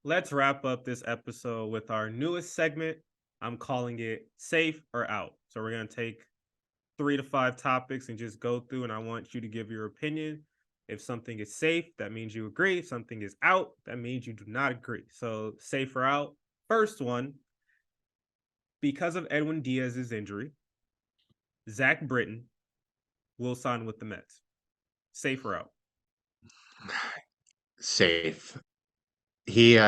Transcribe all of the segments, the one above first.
let's wrap up this episode with our newest segment. I'm calling it Safe or Out. So we're going to take 3 to 5 topics and just go through, and I want you to give your opinion. If something is safe, that means you agree. If something is out, that means you do not agree. So, safe or out. First one, because of Edwin Diaz's injury, Zack Britton will sign with the Mets. Safe or out? Safe. He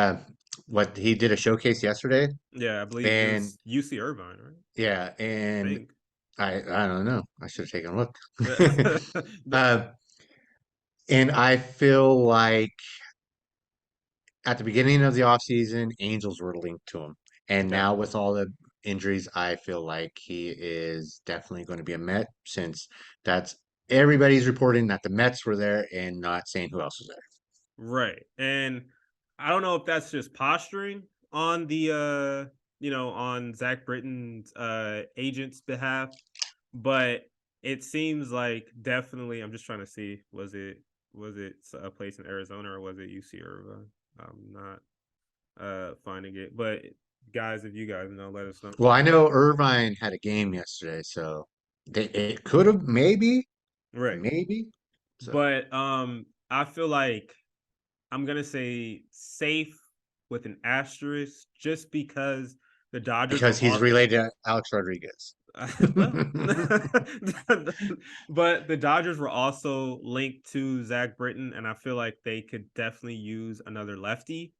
he did a showcase yesterday, Yeah, I believe it and was UC Irvine, right? yeah, I and think. I don't know. I should have taken a look. The- uh, and I feel like at the beginning of the offseason, Angels were linked to him. And now with definitely. all the injuries, I feel like he is definitely going to be a Met since that's everybody's reporting that the Mets were there and not saying who else was there. Right. And I don't know if that's just posturing on on Zach Britton's agent's behalf, but it seems like definitely I'm just trying to see was it a place in Arizona or was it UC Irvine? I'm not finding it. But guys, if you guys know, let us know. Well, I know Irvine had a game yesterday, so it could have Right. maybe. So But I feel like I'm gonna say safe with an asterisk just because the Dodgers because were he's all related to Alex Rodriguez. well, but the Dodgers were also linked to Zach Britton, and I feel like they could definitely use another lefty.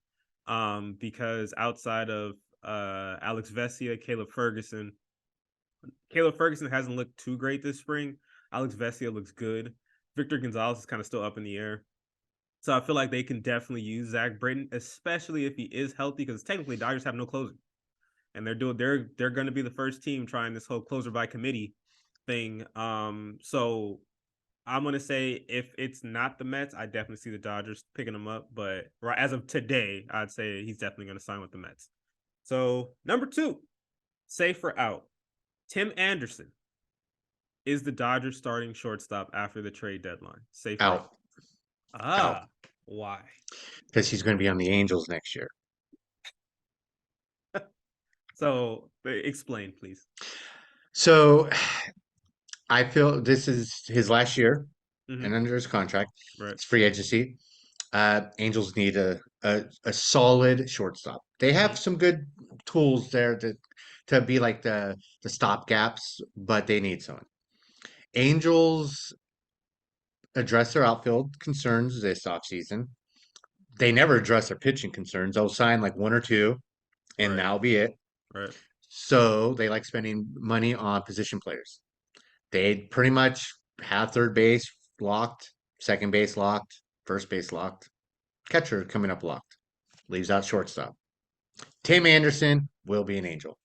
Because outside of Alex Vesia, Caleb Ferguson hasn't looked too great this spring. Alex Vesia looks good. Victor Gonzalez is kind of still up in the air. So I feel like they can definitely use Zach Britton, especially if he is healthy, because technically Dodgers have no closer, and they're going to be the first team trying this whole closer by committee thing. So I'm gonna say if it's not the Mets, I definitely see the Dodgers picking him up. But right as of today, I'd say he's definitely going to sign with the Mets. So number two, safe or out, Tim Anderson is the Dodgers starting shortstop after the trade deadline. Safe or out? Out, out, Ah, why? because he's going to be on the Angels next year. So explain, please. So I feel this is his last year and Hmm. under his contract. Right. It's free agency. Angels need a solid shortstop. They have Hmm. some good tools there to be like the stop gaps, but they need someone. Angels address their outfield concerns this offseason. They never address their pitching concerns. They'll sign like one or two, and Right. that'll be it. Right. So they like spending money on position players. They pretty much have third base locked, second base locked, first base locked, catcher coming up locked. Leaves out shortstop. Tim Anderson will be an Angel.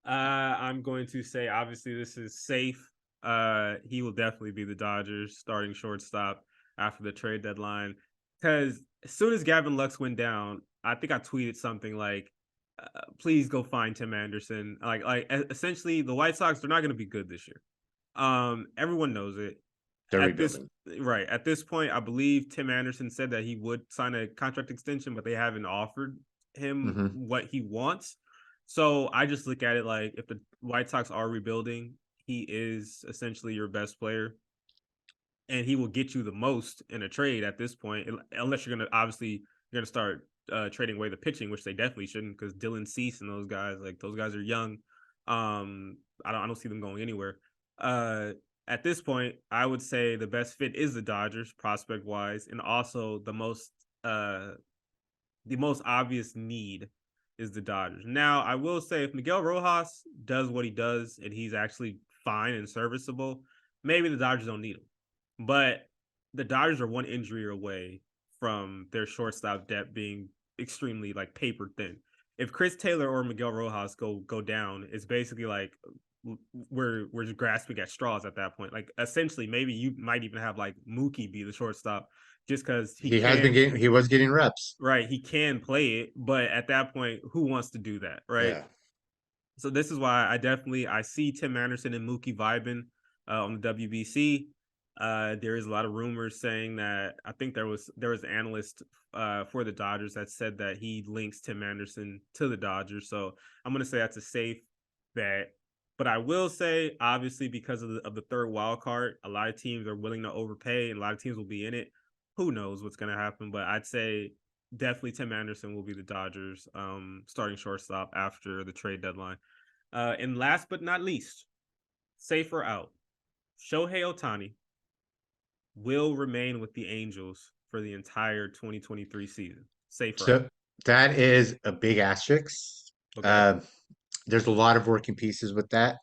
I'm going to say obviously this is safe. He will definitely be the Dodgers starting shortstop after the trade deadline. Because as soon as Gavin Lux went down, I think I tweeted something like, "Please go find Tim Anderson." Essentially, the White Sox they're not going to be good this year. Everyone knows it. They're At this rebuilding. right at this point, I believe Tim Anderson said that he would sign a contract extension, but they haven't offered him Hmm. what he wants. So I just look at it like if the White Sox are rebuilding, he is essentially your best player, and he will get you the most in a trade at this point, unless you're gonna start trading away the pitching, which they definitely shouldn't, because Dylan Cease and those guys are young. I don't see them going anywhere. Uh, at this point, I would say the best fit is the Dodgers prospect wise, and also uh the most obvious need is the Dodgers. Now, I will say if Miguel Rojas does what he does and he's actually fine and serviceable, maybe the Dodgers don't need him. But the Dodgers are one injury away from their shortstop depth being extremely like paper thin. If Chris Taylor or Miguel Rojas go down, it's basically like we're just grasping at straws at that point. Like essentially, maybe you might even have like Mookie be the shortstop just because he can. He was getting reps. Right, he can play it, but at that point, who wants to do that, right? Yeah. So this is why I see Tim Anderson and Mookie vibing on the WBC. There is a lot of rumors saying that I think there was an analyst for the Dodgers that said that he links Tim Anderson to the Dodgers. So I'm gonna say that's a safe bet. But I will say, obviously, because of the third wild card, a lot of teams are willing to overpay, and a lot of teams will be in it. Who knows what's gonna happen? But I'd say definitely Tim Anderson will be the Dodgers starting shortstop after the trade deadline. And last but not least, safer out. Shohei Ohtani will remain with the Angels for the entire 2023 season. Safer out. So that is a big asterisk. Okay. Uh, there's a lot of working pieces with that.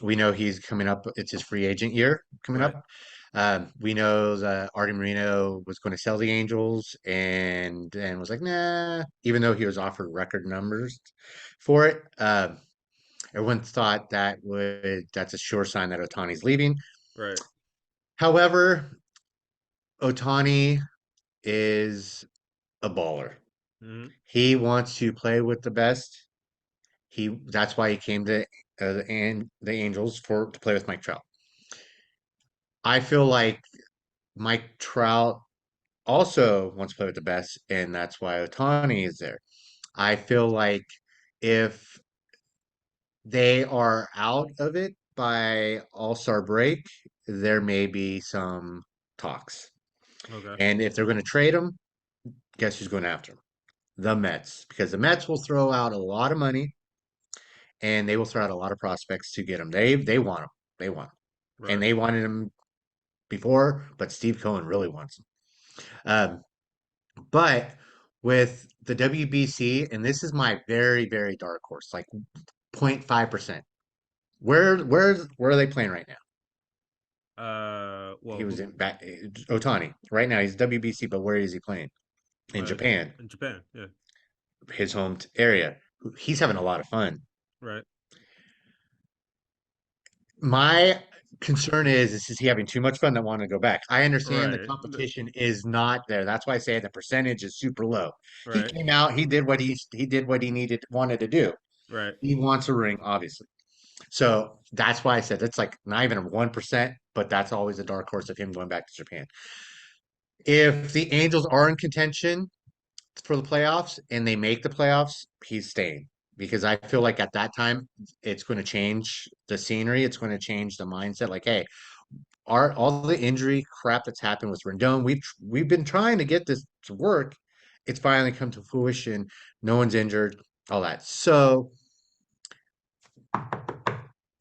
We know he's coming up. It's his free agent year coming Right. up. We know that Artie Moreno was going to sell the Angels and was like, nah, even though he was offered record numbers for it. Everyone thought that's a sure sign that Otani's leaving. Right. However, Otani is a baller. Mm-hmm. He wants to play with the best. That's why he came to the Angels for to play with Mike Trout. I feel like Mike Trout also wants to play with the best, and that's why Otani is there. I feel like if they are out of it by All-Star break, there may be some talks. Okay. And if they're going to trade him, guess who's going after him? The Mets, because the Mets will throw out a lot of money and they will throw out a lot of prospects to get him. They want him. They want him. And Right. they wanted him before, but Steve Cohen really wants him. Um, but with the WBC, and this is my very, very dark horse, like 0.5%. Where are they playing right now? He Well, was who? in back Otani. Right now he's WBC, but where is he playing? In Uh, Japan, in Japan. Yeah. his home area. He's having a lot of fun. Right. My concern is he having too much fun that want to go back? I understand the Right. competition is not there. That's why I say the percentage is super low. He Right. came out, he did what he wanted to do. Right. He wants a ring, obviously. So that's why I said it's like not even a 1%, but that's always a dark horse of him going back to Japan. If the Angels are in contention for the playoffs and they make the playoffs, he's staying because I feel like at that time it's going to change the scenery. It's going to change the mindset. Like, hey, our all the injury crap that's happened with Rendon, we've been trying to get this to work. It's finally come to fruition. No one's injured, all that. So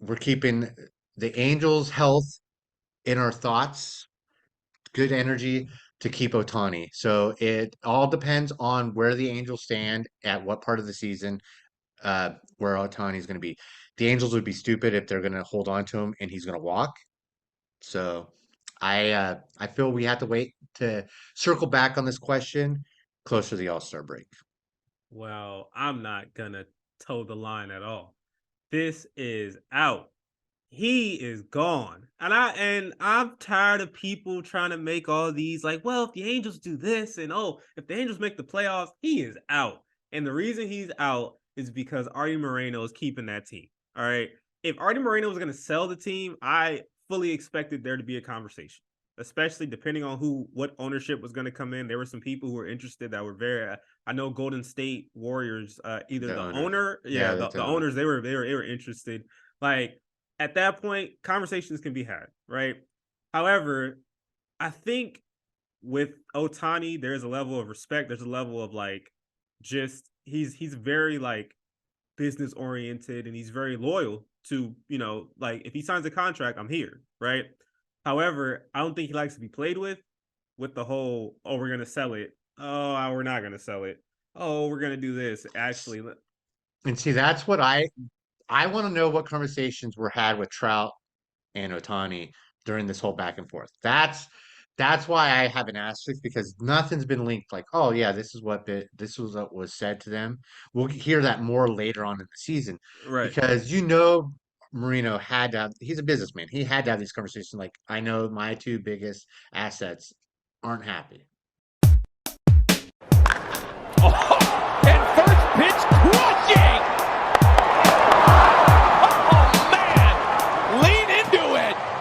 we're keeping the Angels' health in our thoughts, good energy to keep Otani. So it all depends on where the Angels stand at what part of the season, where Otani is going to be. The Angels would be stupid if they're going to hold on to him and he's going to walk. So I feel we have to wait to circle back on this question closer to the All-Star break. Well, I'm not gonna toe the line at all. This is out. He is gone. And I'm tired of people trying to make all these like, well, if the Angels do this and oh, if the Angels make the playoffs, he is out. And the reason he's out is because Artie Moreno is keeping that team. All right. If Artie Moreno was going to sell the team, I fully expected there to be a conversation, especially depending on what ownership was going to come in. There were some people who were interested that were very I know Golden State Warriors, either The the owner. owner, yeah, Yeah, the, that's the the owner. owners, they were interested. Like at that point, conversations can be had, right? However, I think with Otani, there's a level of respect. There's a level of like, just he's very like business oriented and he's very loyal to like if he signs a contract, I'm here, right? However, I don't think he likes to be played with the whole oh we're gonna sell it, oh we're not gonna sell it, oh we're gonna do this. Actually, And see, that's what I want to know what conversations were had with Trout and Otani during this whole back and forth. That's why I have an asterisk because nothing's been linked. Like, oh yeah, this was what was said to them. We'll hear that more later on in the season right. because Marino had to have. He's a businessman. He had to have these conversations. Like, I know my two biggest assets aren't happy.